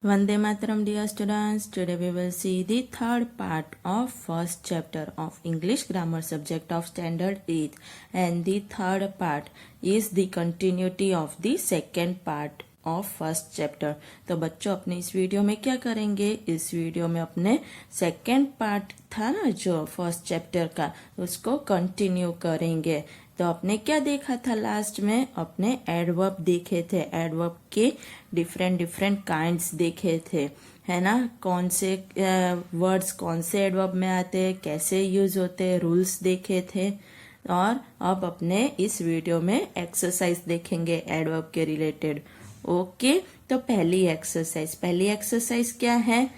Vande Mataram, dear students. Today we will see the third part of first chapter of English grammar subject of standard 8, and the third part is the continuity of the second part of first chapter. तो बच्चों अपने इस video में क्या करेंगे, इस video में अपने सेकेंड पार्ट था ना जो फर्स्ट चैप्टर का, उसको कंटिन्यू करेंगे। तो आपने क्या देखा था लास्ट में, अपने एडवर्ब देखे थे, एडवर्ब के डिफरेंट डिफरेंट काइंड्स देखे थे, है ना। कौन से वर्ड्स कौन से एडवर्ब में आते हैं, कैसे यूज होते हैं, रूल्स देखे थे। और अब अपने इस वीडियो में एक्सरसाइज देखेंगे एडवर्ब के रिलेटेड। ओके तो पहली एक्सरसाइज क्या है,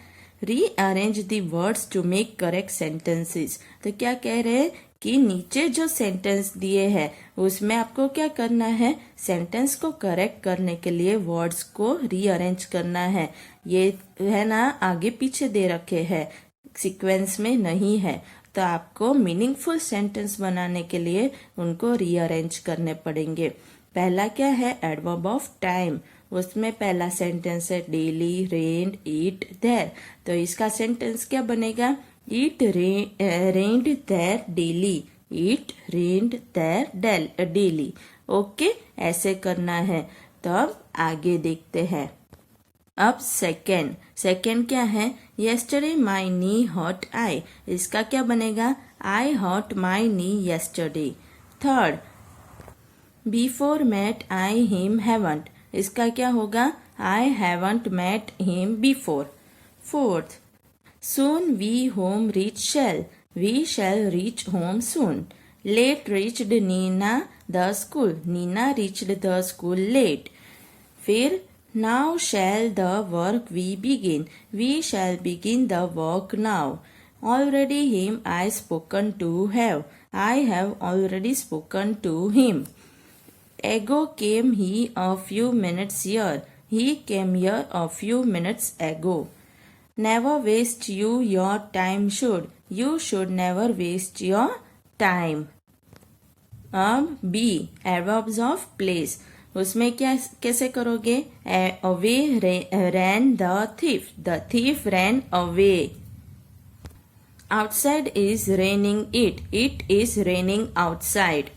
rearrange the words to make correct sentences. तो क्या कह रहे हैं कि नीचे जो सेंटेंस दिए हैं उसमें आपको क्या करना है, सेंटेंस को करेक्ट करने के लिए वर्ड्स को रीअरेंज करना है। ये है ना आगे पीछे दे रखे हैं, सीक्वेंस में नहीं है, तो आपको मीनिंगफुल सेंटेंस बनाने के लिए उनको रीअरेंज करने पड़ेंगे। पहला क्या है, एडवर्ब ऑफ टाइम। उसमें पहला सेंटेंस है डेली रेन्ड ईट देयर। तो इसका सेंटेंस क्या बनेगा, it rained there daily, it rained there daily. Okay ऐसे करना है। तो अब आगे देखते हैं। अब सेकेंड क्या है, येस्टरडे माई नी हर्ट आई। इसका क्या बनेगा, I hurt my knee yesterday. Third, before met I him haven't. इसका क्या होगा, I haven't met him before. Fourth, soon we home reach shall. We shall reach home soon. Late reached Nina the school. Nina reached the school late. फिर now shall the work we begin. We shall begin the work now. Already him I spoken to have. I have already spoken to him. Ago came he a few minutes here. He came here a few minutes ago. Never waste you your time should. You should never waste your time. अब B, adverbs of place. उसमें क्या कैसे करोगे, away ran the thief. The thief ran away. Outside is raining it. It is raining outside.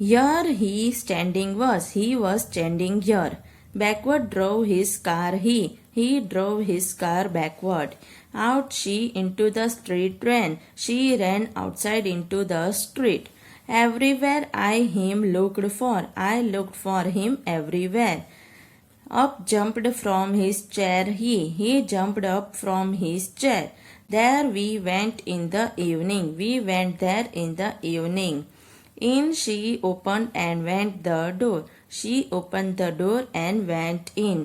Here he standing was. He was standing here. Backward drove his car he. He drove his car backward. Out she into the street ran. She ran outside into the street. Everywhere I him looked for. I looked for him everywhere. Up jumped from his chair he. He jumped up from his chair. There we went in the evening. We went there in the evening. In she opened and went the door. She opened the door and went in.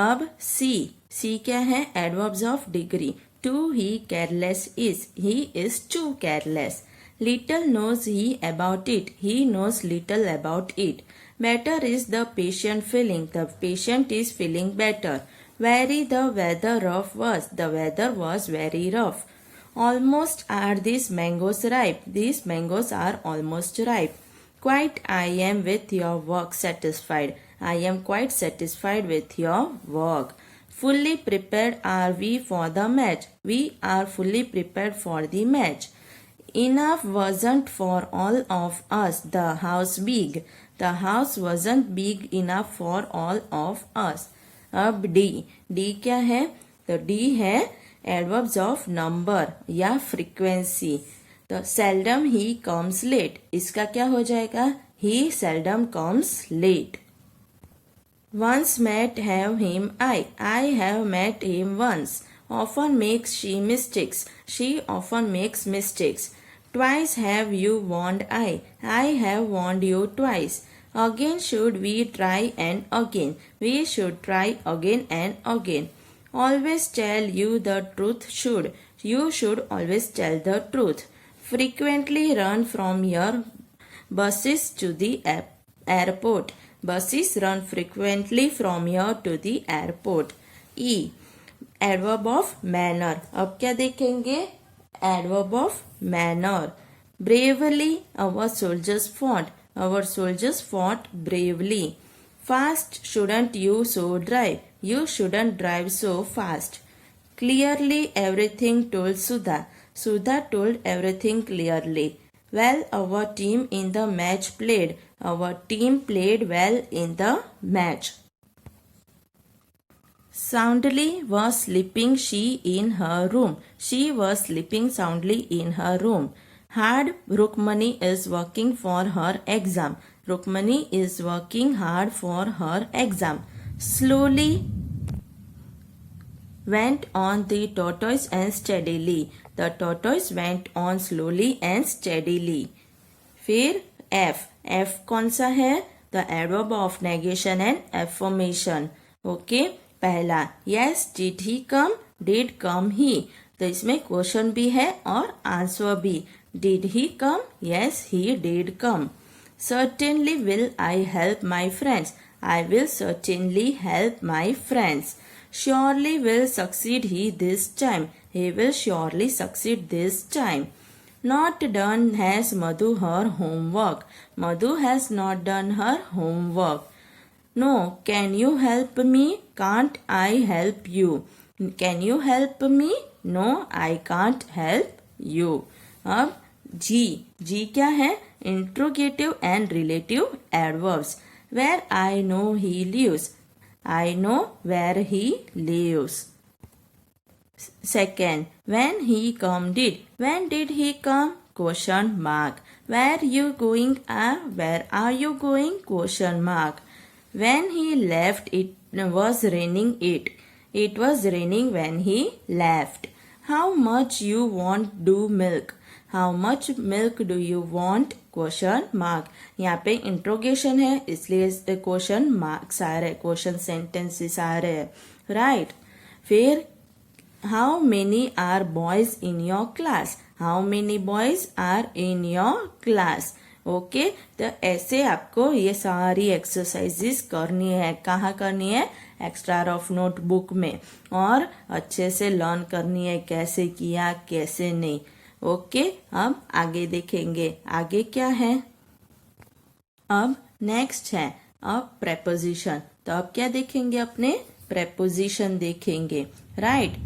अब C क्या है, adverbs of degree. Too he careless is. He is too careless. Little knows he about it. He knows little about it. Better is the patient feeling. The patient is feeling better. Very the weather rough was. The weather was very rough. Almost are these mangoes ripe. These mangoes are almost ripe. Quite I am with your work satisfied. I am quite satisfied with your work. Fully prepared are we for the match. We are fully prepared for the match. Enough wasn't for all of us. The house big. The house wasn't big enough for all of us. अब D क्या है, तो D है adverbs of number या frequency. तो seldom he comes late, इसका क्या हो जाएगा, he seldom comes late. Once met have him I have met him once. Often makes she mistakes, she often makes mistakes. Twice have you warned I have warned you twice. Again should we try and again. We should try again and again. Always tell you the truth should. You should always tell the truth. Frequently run from your buses to the airport. Buses run frequently from here to the airport. E, adverb of manner. अब क्या देखेंगे, adverb of manner. Bravely our soldiers fought. Our soldiers fought bravely. Fast shouldn't you so drive. You shouldn't drive so fast. Clearly everything told Sudha. Sudha told everything clearly. Well, our team in the match played. Our team played well in the match. Soundly was sleeping she in her room. She was sleeping soundly in her room. Hard, Rukmani is working for her exam. Rukmani is working hard for her exam. Slowly went on the tortoise and steadily. The tortoise went on slowly and steadily. फिर F. F कौन सा है? The adverb of negation and affirmation. Okay. पहला yes did he come, did come he. तो इसमें question भी है और आंसर भी. Did he come? Yes, he did come. Certainly will I help my friends. I will certainly help my friends. Surely will succeed he this time. He will surely succeed this time. Not done has Madhu her homework. Madhu has not done her homework. No, can you help me? Can't I help you? Can you help me? No, I can't help you. अब G क्या है? Interrogative and relative adverbs. Where I know he lives. I know where he lives. Second, when he come did. When did he come? Question mark. Where you going? Where are you going? Question mark. When he left, it was raining. It was raining when he left. How much you want do milk? How much milk do you want? Question mark. यहाँ पे interrogation है इसलिए question marks आ रहे, question sentences आ रहे हैं. Right. फिर how many are boys in your class? How many boys are in your class? Okay तो ऐसे आपको ये सारी एक्सरसाइजेस करनी है. कहाँ करनी है? एक्स्ट्रा ऑफ नोटबुक में. और अच्छे से लर्न करनी है कैसे किया कैसे नहीं. ओके अब आगे देखेंगे. आगे क्या है? अब नेक्स्ट है अब प्रेपोजिशन. तो अब क्या देखेंगे? अपने प्रेपोजिशन देखेंगे. Right.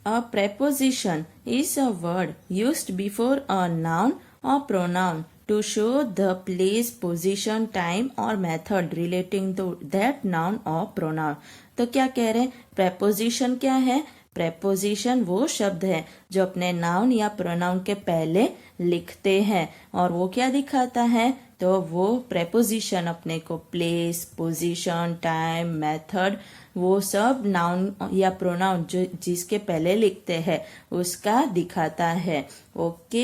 A preposition is a word used before a noun or pronoun to show the place, position, time or method relating to that noun or pronoun. तो क्या कह रहे हैं? preposition क्या है? preposition वो शब्द है जो अपने नाउन या प्रोनाउन के पहले लिखते हैं और वो क्या दिखाता है? तो वो preposition अपने को प्लेस, पोजीशन, टाइम, मेथड वो सब नाउन या प्रोनाउन जो जिसके पहले लिखते हैं उसका दिखाता है. ओके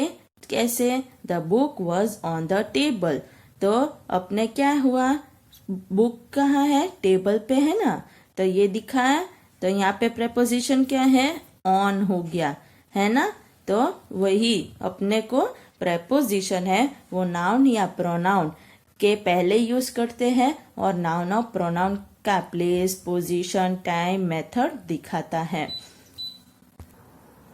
कैसे? The book was on the table. तो अपने क्या हुआ? बुक कहाँ है? टेबल पे है ना. तो ये दिखाया. तो यहाँ पे प्रेपोजिशन क्या है? ऑन हो गया है ना. तो वही अपने को प्रेपोजिशन है वो नाउन या प्रोनाउन के पहले यूज करते हैं और नाउन और प्रोनाउन का प्लेस, पोजीशन, टाइम, मेथड दिखाता है.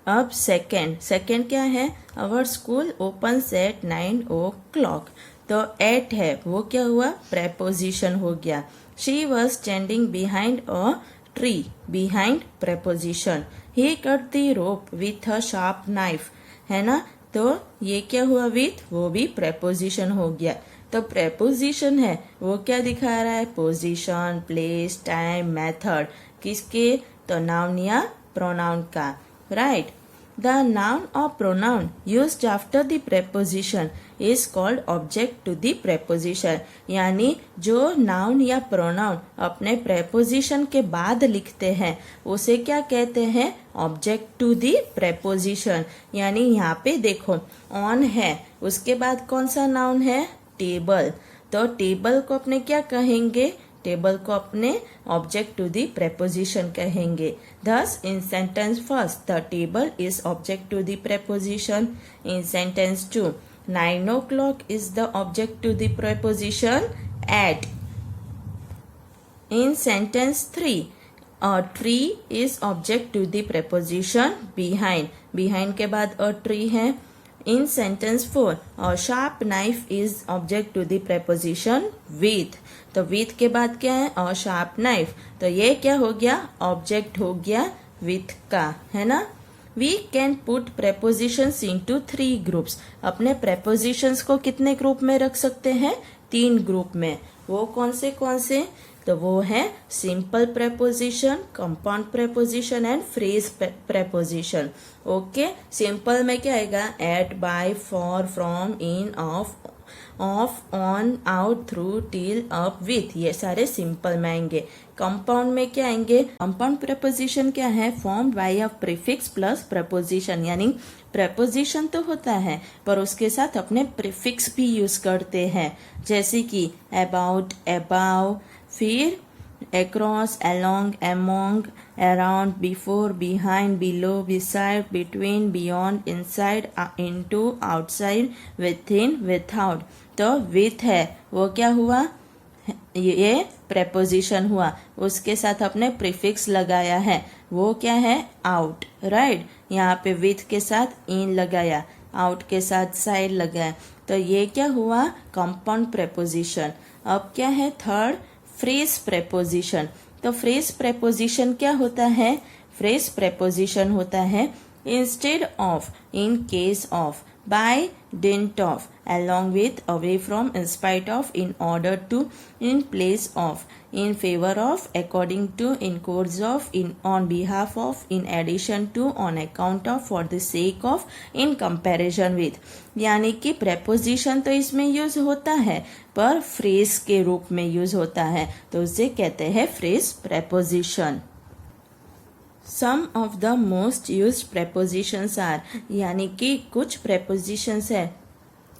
अब सेकेंड क्या है? Our school opens at 9 o'clock. तो 8 है वो क्या हुआ? प्रेपोजिशन हो गया. She was standing behind a tree. Behind preposition. He cut the rope with a sharp knife है ना. तो ये क्या हुआ? विथ वो भी प्रेपोजिशन हो गया. तो प्रेपोजिशन है वो क्या दिखा रहा है? Position, place, time, method. किसके? तो नाउन या प्रोनाउन का. राइट. द नाउन और pronoun used after the preposition is called object to the preposition. यानी जो नाउन या प्रोनाउन अपने प्रेपोजिशन के बाद लिखते हैं उसे क्या कहते हैं? Object to the preposition. यानी यहाँ पे देखो ऑन है उसके बाद कौन सा नाउन है? टेबल. तो टेबल को अपने क्या कहेंगे? टेबल को अपने ऑब्जेक्ट टू द प्रेपोजिशन कहेंगे. Thus in sentence first the table is object to the preposition. In sentence 2 9 o'clock is the object to the preposition at. In sentence 3 a tree is object to the preposition behind. behind के बाद a tree है. In sentence 4, a sharp knife is object to the preposition with. तो with के बाद क्या है? A sharp knife. तो ये क्या हो गया? ऑब्जेक्ट हो गया with का, है ना? We can put prepositions into 3 groups. अपने prepositions को कितने ग्रुप में रख सकते हैं? 3 ग्रुप में. वो कौन से? तो वो है simple preposition, compound preposition and phrase preposition. Okay, simple में क्या आएगा? At, by, for, from, in, of, on, out, through, till, up, with. ये सारे सिंपल में आएंगे. कंपाउंड में क्या आएंगे? कंपाउंड प्रेपोजिशन क्या है? Formed by a prefix plus preposition. यानी प्रेपोजिशन तो होता है पर उसके साथ अपने प्रीफिक्स भी यूज करते हैं. जैसे कि अबाउट, अबाव, फिर across, along, among, around, before, behind, below, beside, between, beyond, inside, into, outside, within, without. तो with है वो क्या हुआ? ये preposition हुआ. उसके साथ अपने prefix लगाया है. वो क्या है? out. right? यहाँ पे with के साथ in लगाया, out के साथ side लगाया. तो ये क्या हुआ? compound preposition. अब क्या है? Third, phrase preposition. तो फ्रेज प्रेपोजिशन क्या होता है? फ्रेज प्रेपोजिशन होता है instead of, in case of, by, dint of, along with, away from, in spite of, in order to, in place of, in favor of, according to, in course of, in on behalf of, in addition to, on account of, for the sake of, in comparison with. यानी कि preposition तो इसमें use होता है पर phrase के रूप में यूज होता है, तो उसे कहते हैं phrase preposition. Some of the most used prepositions are, यानी कि कुछ prepositions है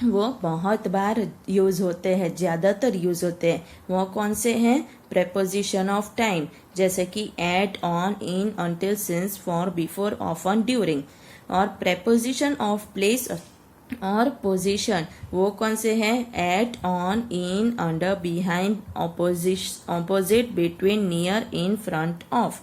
वो बहुत बार यूज होते हैं, ज्यादातर यूज होते हैं. वो कौन से हैं? preposition of time, जैसे कि at, on, in, until, since, for, before, often, during. और preposition of place और पोजीशन वो कौन से हैं? At, on, in, under, behind, opposite, between, near, in, front, of.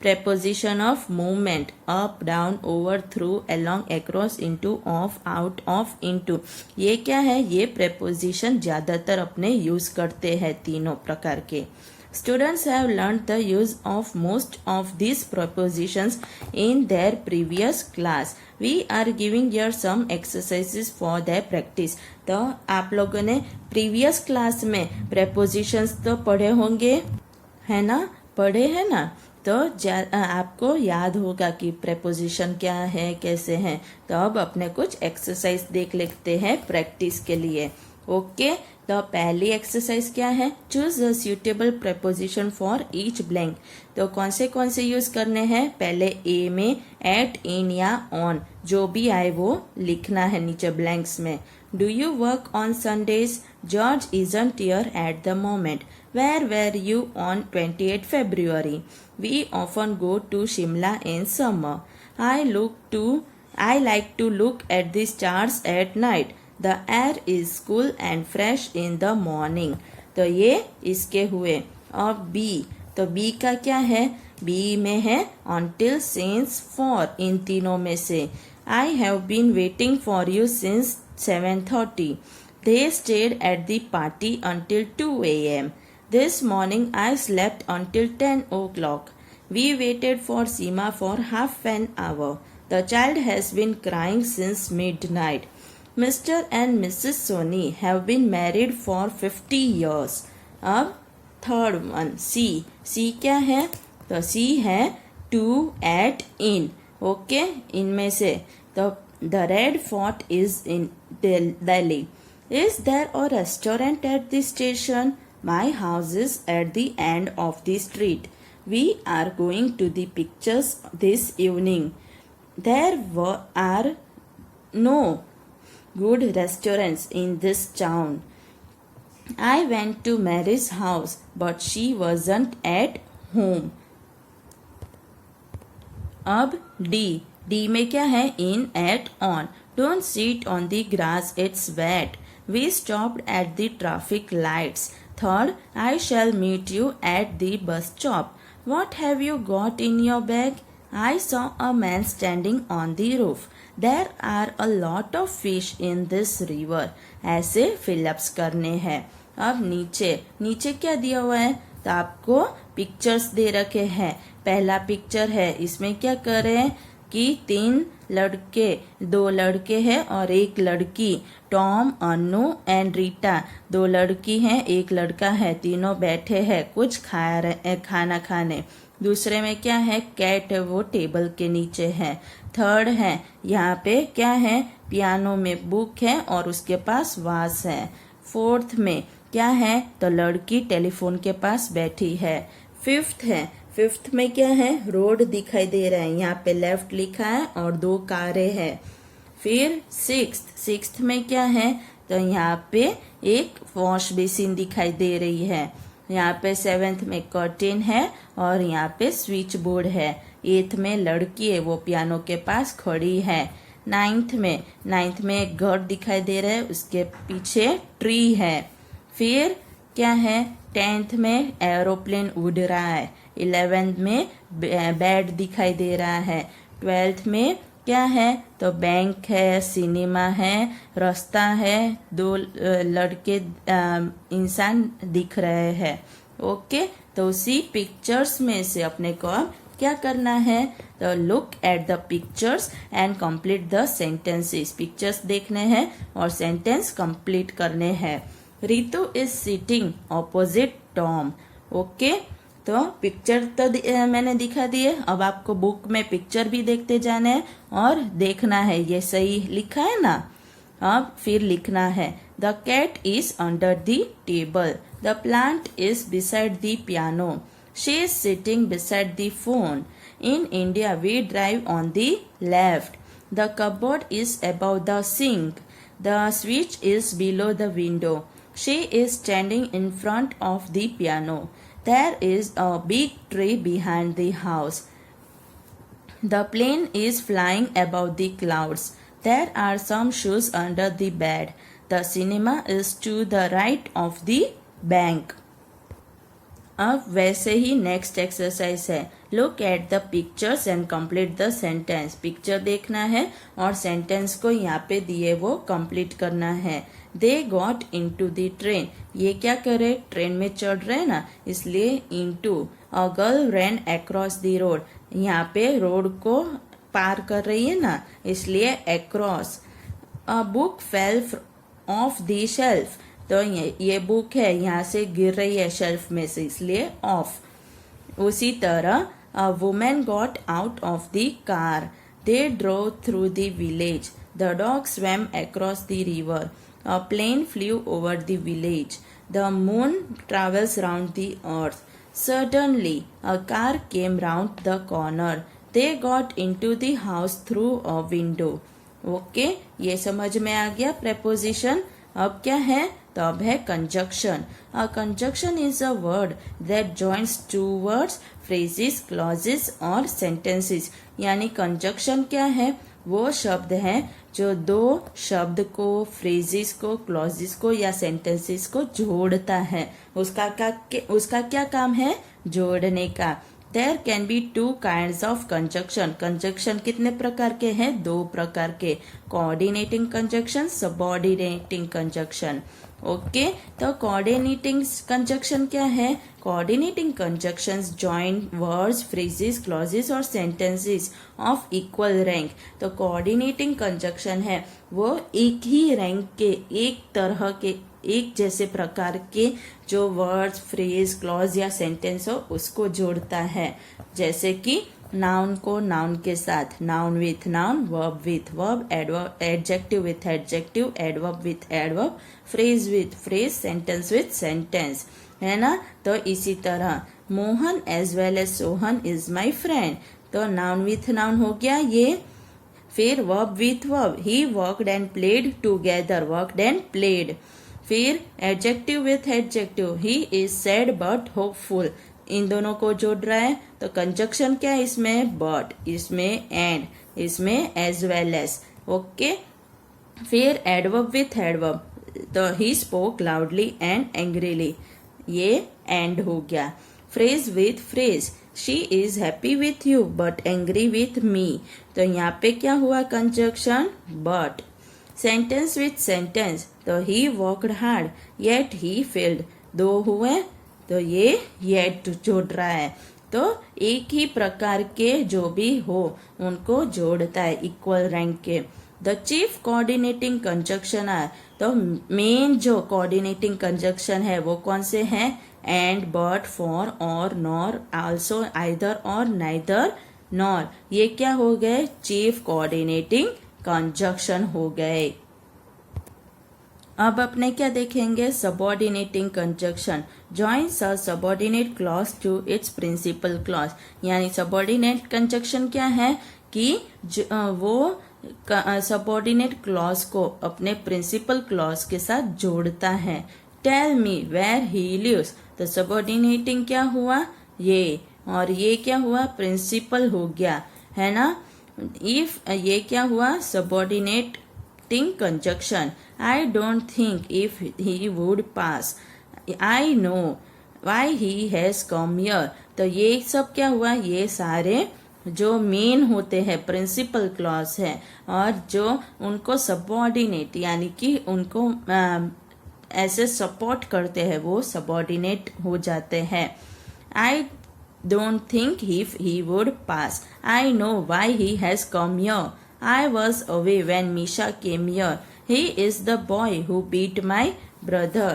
preposition of movement, up, down, over, through, along, across, into, off, out, of, into. ये क्या है? ये preposition ज्यादातर अपने यूज करते हैं तीनों प्रकार के. Students have learned the use of most of these prepositions in their previous class. We are giving here some exercises for their practice. तो आप लोगों ने previous class में prepositions तो पढ़े होंगे, है ना? पढ़े हैं ना? तो आपको याद होगा कि प्रेपोजिशन क्या है, कैसे हैं. तो अब अपने कुछ एक्सरसाइज देख लेते हैं प्रैक्टिस के लिए. ओके, तो पहली एक्सरसाइज क्या है? Choose a suitable preposition for each blank. तो कौन से यूज करने हैं? पहले ए में एट, इन या ऑन जो भी आए वो लिखना है नीचे ब्लैंक्स में. Do you work on Sundays? George isn't here at the moment. Where were you on 28 February? We often go to Shimla in summer. I like to look at the stars at night. The air is cool and fresh in the morning. तो ये इसके हुए. और B, तो B का क्या है? B में है until, since, for. इन तीनों में से. I have been waiting for you since 7:30. They stayed at the party until 2 a.m. This morning I slept until 10 o'clock. We waited for Seema for half an hour. The child has been crying since midnight. Mr. and Mrs. Soni have been married for 50 years. अब third one C. C क्या है? तो C है to, at, in. Okay, इनमें से तो the Red Fort is in Delhi. Is there a restaurant at the station? My house is at the end of the street. We are going to the pictures this evening. There are no good restaurants in this town. I went to Mary's house, but she wasn't at home. अब D. D में क्या है? In, at, on. Don't sit on the grass, it's wet. We stopped at the traffic lights. Third, I shall meet you at the bus stop. What have you got in your bag? I saw a man standing on the roof. There are a lot of fish in this river. ऐसे fill ups करने हैं। अब नीचे नीचे क्या दिया हुआ है, तो आपको पिक्चर्स दे रखे हैं। पहला पिक्चर है, इसमें क्या कर रहे हैं कि 3 लड़के, 2 लड़के हैं और 1 लड़की, टॉम, अनु एंड रीटा। 2 लड़की हैं, 1 लड़का है, तीनों बैठे हैं कुछ खाना खाने। दूसरे में क्या है, कैट है, वो टेबल के नीचे है। थर्ड है, यहाँ पे क्या है, पियानो में बुक है और उसके पास वास है। फोर्थ में क्या है, तो लड़की टेलीफोन के पास बैठी है। फिफ्थ है, फिफ्थ में क्या है, रोड दिखाई दे रहा है, यहाँ पे लेफ्ट लिखा है और 2 कारें हैं। फिर सिक्स्थ में क्या है, तो यहाँ पे एक वॉश बेसिन दिखाई दे रही है। यहाँ पे 7th में कर्टेन है और यहाँ पे स्विच बोर्ड है। 8th में लड़की है, वो पियानो के पास खड़ी है। 9th में एक घर दिखाई दे रहा है, उसके पीछे ट्री है। फिर क्या है, 10th में एरोप्लेन उड़ रहा है। 11th में बेड दिखाई दे रहा है। 12th में क्या है, तो बैंक है, सिनेमा है, रास्ता है, 2 लड़के इंसान दिख रहे हैं। ओके, तो उसी पिक्चर्स में से अपने को अब क्या करना है, तो look at the pictures and complete the sentences. Pictures देखने हैं और सेंटेंस कंप्लीट करने हैं। Ritu is sitting opposite Tom. Okay, तो पिक्चर तो मैंने दिखा दिए, अब आपको बुक में पिक्चर भी देखते जाने हैं और देखना है ये सही लिखा है ना। अब फिर लिखना है, the cat is under the table, the plant is beside the piano, she is sitting beside the phone, in India we drive on the left, the cupboard is about the sink, the switch is below the window, she is standing in front of the piano, there is a big tree behind the house, the plane is flying above the clouds, there are some shoes under the bed, the cinema is to the right of the bank। अब वैसे ही next exercise है, look at the pictures and complete the sentence. Picture देखना है और sentence को यहाँ पे दिए वो कंप्लीट करना है। They got into the train, ये क्या करे, ट्रेन में चढ़ रहे ना, इसलिए into. A girl ran across the road, यहाँ पे रोड को पार कर रही है ना, इसलिए across. A book fell off the shelf, तो ये बुक है यहाँ से गिर रही है शेल्फ में से, इसलिए ऑफ। उसी तरह a women got out of the car, they drove through the village, the dog swam across the river, a plane flew over the village, the moon travels round the earth, suddenly a car came round the corner, they got into the house through a window। Okay, ये समझ में आ गया preposition. अब क्या है, तो अब है conjunction. A conjunction is a word that joins 2 words, phrases, clauses और सेंटेंसेस। यानी कंजक्शन क्या है, वो शब्द है जो 2 शब्द को, फ्रेजेस को, क्लॉजेस को या सेंटेंसेस को जोड़ता है। उसका क्या काम है, जोड़ने का। There can be 2 kinds of conjunction। Conjunction कितने प्रकार के हैं, 2 प्रकार के, coordinating conjunction, subordinating conjunction. Okay, तो कोऑर्डिनेटिंग कंजक्शन क्या है, coordinating conjunctions join words, phrases, clauses और सेंटेंसेस ऑफ इक्वल रैंक। तो कोऑर्डिनेटिंग कंजक्शन है वो एक ही रैंक के, एक तरह के, एक जैसे प्रकार के जो वर्ड्स, फ्रेज, क्लॉज या सेंटेंस हो उसको जोड़ता है। जैसे कि नाउन को नाउन के साथ, noun with noun, verb with verb, adjective with adjective, adverb with adverb, phrase with phrase, sentence with sentence, है ना। तो इसी तरह Mohan as well as Sohan is my friend, तो नाउन विथ नाउन हो गया ये। फिर verb with verb, he worked and played together, worked and played. फिर adjective with adjective, he is sad but hopeful, इन दोनों को जोड़ रहा है। तो कंजक्शन क्या है इसमें, बट, इसमें एंड, इसमें एज वेल एज। ओके, फिर एडवर्ब विथ एडवर्ब, तो he spoke loudly and angrily, ये एंड हो गया। Phrase with phrase, she is happy with you but angry with me. तो यहाँ पे क्या हुआ conjunction but. Sentence with sentence, तो he worked hard yet he failed, दो हुए तो ये येट जोड़ रहा है, तो एक ही प्रकार के जो भी हो उनको जोड़ता है इक्वल रैंक के। The chief coordinating conjunction are, तो मेन जो कोऑर्डिनेटिंग कंजक्शन है वो कौन से हैं, and, but, for, or, nor, also, either or neither, nor, ये क्या हो गए चीफ कोऑर्डिनेटिंग कंजक्शन हो गए। अब अपने क्या देखेंगे subordinating conjunction. Joins a subordinate clause to its principal clause, यानी सबऑर्डिनेट कंजक्शन क्या है कि वो सबऑर्डिनेट क्लॉज को अपने प्रिंसिपल क्लॉज के साथ जोड़ता है। Tell me where he lives, तो सबऑर्डिनेटिंग क्या हुआ ये, और ये क्या हुआ प्रिंसिपल हो गया है ना। इफ ये क्या हुआ subordinating conjunction. I don't think if he would pass. I know why he has come here. तो ये सब क्या हुआ, ये सारे जो मेन होते हैं प्रिंसिपल क्लॉज है और जो उनको सबऑर्डिनेट यानी कि उनको ऐसे सपोर्ट करते हैं वो सबऑर्डिनेट हो जाते हैं। I don't think if he would pass. I know why he has come here. I was away when Misha came here. He is the boy who beat my brother.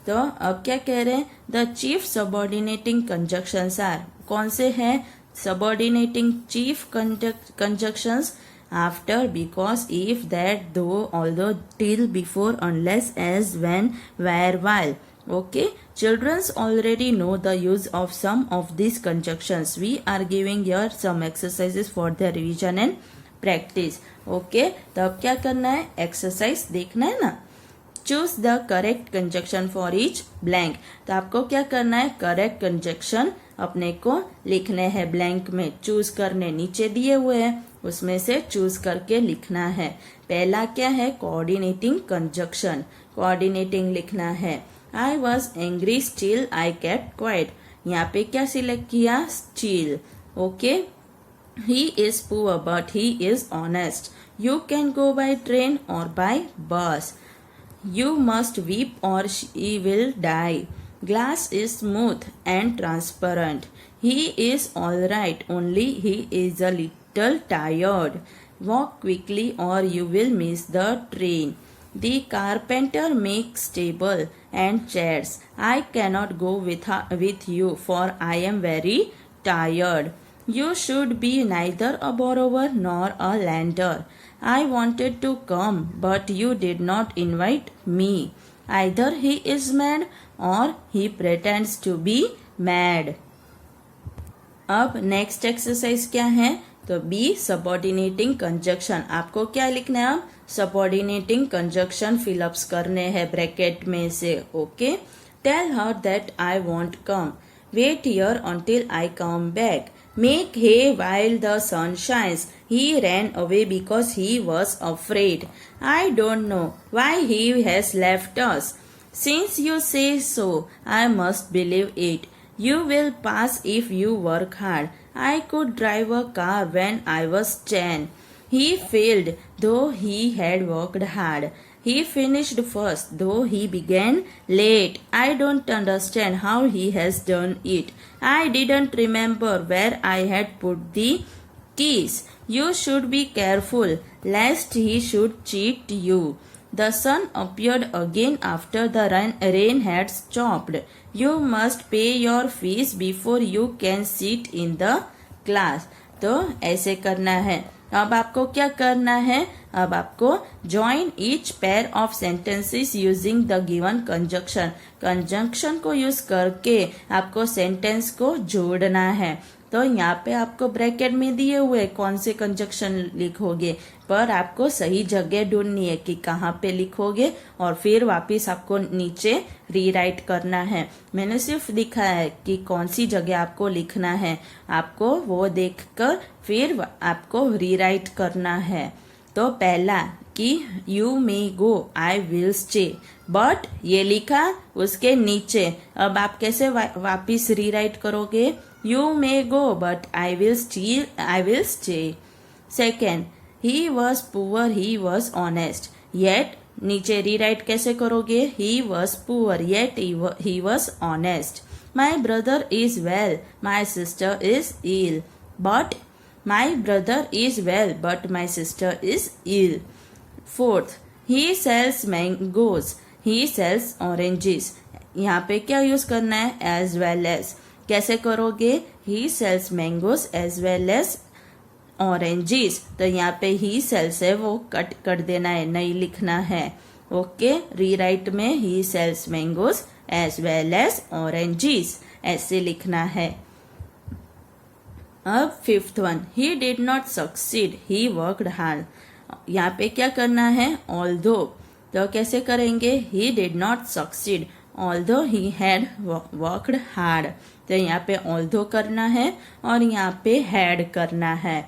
तो अब क्या कह रहे हैं, the chief subordinating conjunctions are, कौन से हैं subordinating chief conjunctions, after, because, if, that, though, although, till, before, unless, as, when, where, while. Okay, childrens already know the use of some of these conjunctions. We are giving here some exercises for their revision and practice. Okay, तो अब क्या करना है exercise देखना है ना। Choose the correct conjunction for each blank, तो आपको क्या करना है करेक्ट कंजक्शन अपने को लिखने हैं ब्लैंक में, चूज करने नीचे दिए हुए हैं उसमें से चूज करके लिखना है। पहला क्या है कोऑर्डिनेटिंग कंजक्शन, कोऑर्डिनेटिंग लिखना है। I was angry still I kept quiet, यहाँ पे क्या सिलेक्ट किया still। Okay, he is poor but he is honest. You can go by train or by bus. You must weep or she will die. Glass is smooth and transparent. He is all right, only he is a little tired. Walk quickly or you will miss the train. The carpenter makes table and chairs. I cannot go with you for I am very tired. You should be neither a borrower nor a lender. I wanted to come, but you did not invite me. Either he is mad or he pretends to be mad. अब next exercise क्या है, तो B subordinating conjunction. आपको क्या लिखना है, अब subordinating conjunction fill-ups करने हैं ब्रैकेट में से। Okay, tell her that I want come, wait here until I come back, make hay while the sun shines, he ran away because he was afraid, I don't know why he has left us, since you say so I must believe it, you will pass if you work hard. I could drive a car when I was 10. He failed, though he had worked hard. He finished first, though he began late. I don't understand how he has done it. I didn't remember where I had put the keys. You should be careful, lest he should cheat you. The sun appeared again after the rain had stopped. You must pay your fees before you can sit in the class. तो ऐसे करना है। अब आपको क्या करना है, अब आपको join each pair of sentences using the given conjunction. Conjunction को यूज करके आपको सेंटेंस को जोड़ना है। तो यहाँ पे आपको ब्रैकेट में दिए हुए कौन से कंजक्शन लिखोगे, पर आपको सही जगह ढूंढनी है कि कहाँ पे लिखोगे और फिर वापस आपको नीचे रीराइट करना है। मैंने सिर्फ दिखाया है कि कौन सी जगह आपको लिखना है, आपको वो देखकर फिर आपको रीराइट करना है। तो पहला कि you may go I will stay, but ये लिखा उसके नीचे। अब आप कैसे वापिस रीराइट करोगे, You may go, but I will stay. Second, he was poor, he was honest. Yet, नीचे रीराइट कैसे करोगे? He was poor, yet he was honest. My brother is well, my sister is ill. But my brother is well, but my sister is ill. Fourth, he sells mangoes, he sells oranges. यहाँ पे क्या use करना है? As well as. कैसे करोगे? He sells mangoes as well as oranges. तो यहाँ पे he sells है वो कट कर देना है, नहीं लिखना है. ओके, रीराइट में he sells mangoes as well as oranges ऐसे लिखना है. अब fifth one, he did not succeed, he worked hard. यहाँ पे क्या करना है? Although. तो कैसे करेंगे? He did not succeed, although he had worked hard. तो यहाँ पे although करना है और यहाँ पे had करना है.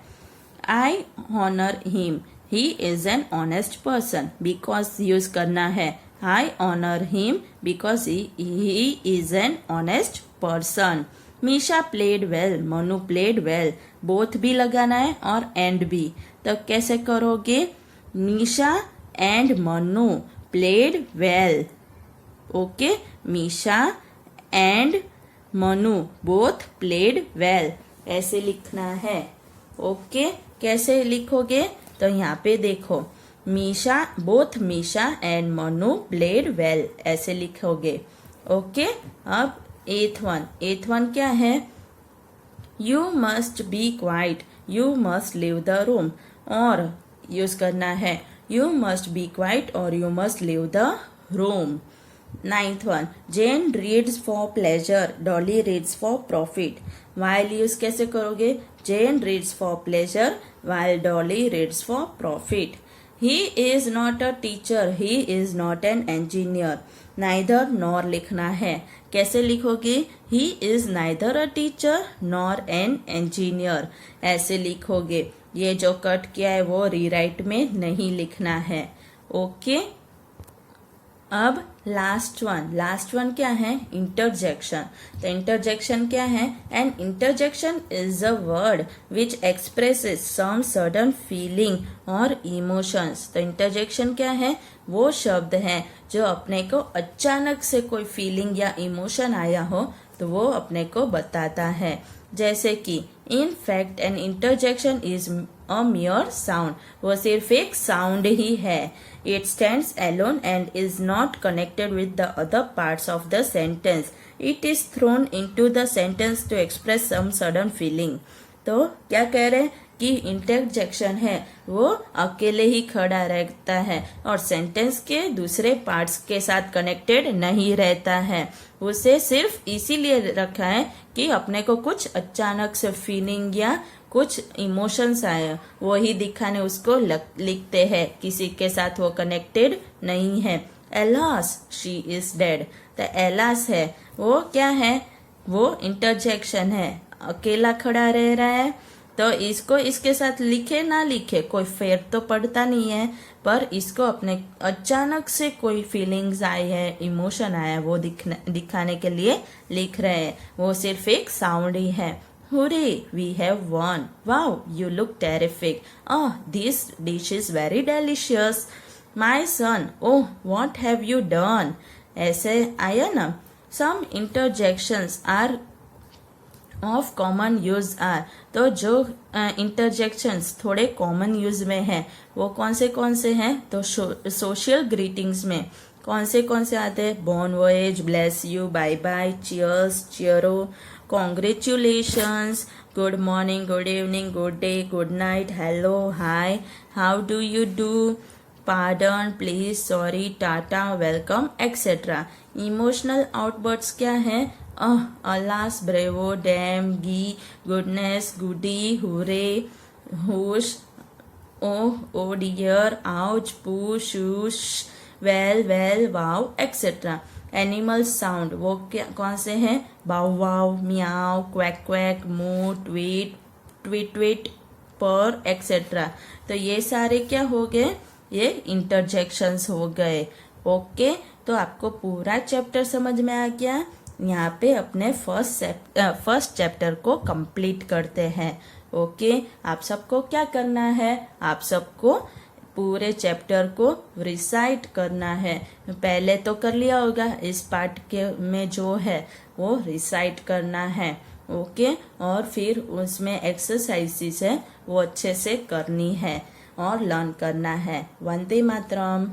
I honor him, he is an honest person. Because use करना है. I honor him because he is an honest person. Misha played well, Manu played well. Both भी लगाना है और एंड भी. तो कैसे करोगे? Misha and Manu played well. Okay, Misha and Manu both played well ऐसे लिखना है. ओके, कैसे लिखोगे? तो यहाँ पे देखो, Misha both Misha and Manu played well ऐसे लिखोगे. ओके, अब एथ वन क्या है? You must be quiet, you must leave the room. और यूज करना है यू मस्ट बी क्वाइट और you must leave the room. Ninth one, Jane reads for pleasure, Dolly reads for profit. While use कैसे करोगे? Jane reads for pleasure while Dolly reads for profit. He is not a teacher, he is not an engineer. Neither nor लिखना है. कैसे लिखोगे? He is neither a teacher nor an engineer ऐसे लिखोगे. ये जो कट किया है वो रीराइट में नहीं लिखना है. ओके, अब लास्ट वन क्या है? इंटरजेक्शन. तो इंटरजेक्शन क्या है? An interjection is a word which expresses some sudden feeling or emotions. तो इंटरजेक्शन क्या है? वो शब्द है जो अपने को अचानक से कोई फीलिंग या इमोशन आया हो तो वो अपने को बताता है. जैसे कि in fact an interjection is a mere sound. वो सिर्फ एक साउंड ही है. It stands alone and is not connected with the other parts of the sentence. It is thrown into the sentence to express some sudden feeling. तो क्या कह रहे हैं कि इंटरजेक्शन है वो अकेले ही खड़ा रहता है और सेंटेंस के दूसरे पार्ट्स के साथ कनेक्टेड नहीं रहता है. उसे सिर्फ इसीलिए रखा है कि अपने को कुछ अचानक से फीलिंग या कुछ इमोशंस आए वो ही दिखाने उसको लिखते हैं. किसी के साथ वो कनेक्टेड नहीं है. Alas she is dead. तो एलास है वो क्या है? वो इंटरजेक्शन है. अकेला खड़ा रह रहा है तो इसको इसके साथ लिखे ना लिखे कोई फेर तो पड़ता नहीं है, पर इसको अपने अचानक से कोई फीलिंग्स आई है, इमोशन आया, वो दिखाने के लिए लिख रहे हैं. वो सिर्फ एक साउंड ही है. Hooray, we have won. Wow, you look terrific. Oh, this dish is very delicious. My son, oh, what have you done? ऐसे आया ना. Some interjections are of common use are. तो जो interjections थोड़े common use में हैं वो कौन से हैं? तो social greetings में कौन से आते हैं? Bon voyage, bless you, bye bye, cheers, cheero, congratulations, good morning, good evening, good day, good night, hello, hi, how do you do, pardon, please, sorry, tata, welcome, etc. Emotional outbursts क्या है? alas, bravo, damn, gee, goodness, goody, hooray, whoosh, oh dear, ouch, push, shush, well, wow, etc. Animal sound वो क्या कौन से हैं? बाउ wow, Miao, quack quack, मू, tweet, tweet tweet, पर, एक्सेट्रा. तो ये सारे क्या हो गए? ये इंटरजेक्शंस हो गए. ओके, तो आपको पूरा चैप्टर समझ में आ गया. यहाँ पे अपने फर्स्ट चैप्टर को कंप्लीट करते हैं। ओके, आप सबको क्या करना है, आप सबको पूरे चैप्टर को रिसाइट करना है। पहले तो कर लिया होगा, इस पार्ट के में जो है वो रिसाइट करना है। ओके, और फिर उसमें एक्सरसाइजेस है वो अच्छे से करनी है और लर्न करना है। वंदे मातरम।